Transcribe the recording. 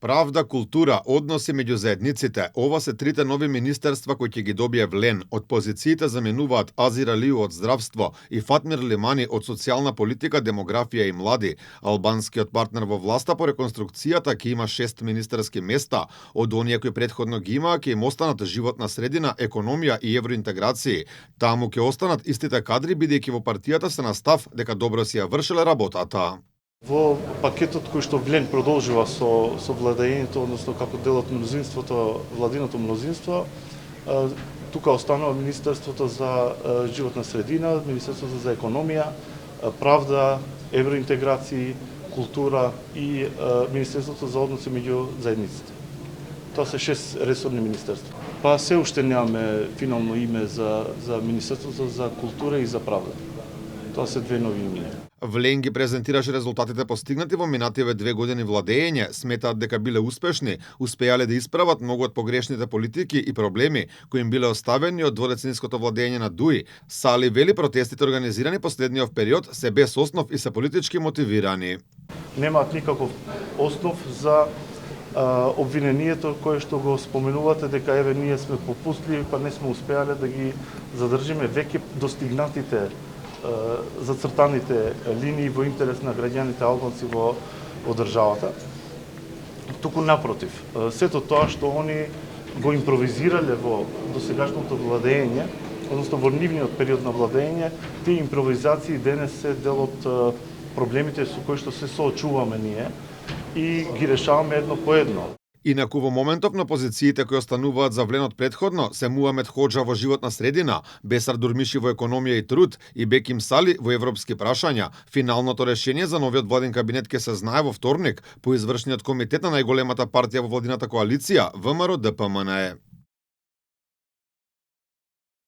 Правда, култура, односи меѓу заедниците. Ова се трите нови министерства кои ќе ги добие Влен. Од позициите заменуваат Азир Алиу од здравство и Фатмир Лимани од социјална политика, демографија и млади. Албанскиот партнер во власта по реконструкцијата ќе има 6 министерски места. Од оние кои претходно ги имаа ќе им останат животна средина, економија и евроинтеграции. Таму ќе останат истите кадри бидејќи во партијата се настав дека добро си ја вршеле работата. Во пакетот кој што Влен продолжува со владењето, односно како дел од мнозинството, владиното мнозинство, тука останува Министерството за животна средина, Министерството за економија, правда, евроинтеграции, култура и Министерството за односи меѓу заедниците. Тоа се 6 ресорни министерства. Па се уште немаме финално име за Министерството за култура и за правда. Тоа се две нови имиња. Влен ги презентираше резултатите постигнати во минативе 2 години владење, сметаат дека биле успешни, успеале да исправат многу од погрешните политики и проблеми кои им биле оставени од дводецениското владење на Дуи. Сали вели протестите организирани последниот период се без основ и се политички мотивирани. Немаат никаков основ за обвинението кое што го споменувате дека еве ние сме попустливи па не сме успеале да ги задржиме веќе достигнатите зацртаните линии во интерес на граѓаните албанци во државата. Туку напротив, сето тоа што они го импровизирале во досегашното владење, односно во нивниот период на владење, тие импровизации денес се дел од проблемите со кои што се соочуваме ние и ги решаваме едно по едно. Инаку во моментов на позициите кои остануваат за Влен од претходно се Муамед Хоџа во животна средина, Бесар Дурмиши во економија и труд и Беким Сали во европски прашања. Финалното решение за новиот владин кабинет ќе се знае во вторник по извршниот комитет на најголемата партија во владината коалиција ВМРО ДПМНЕ.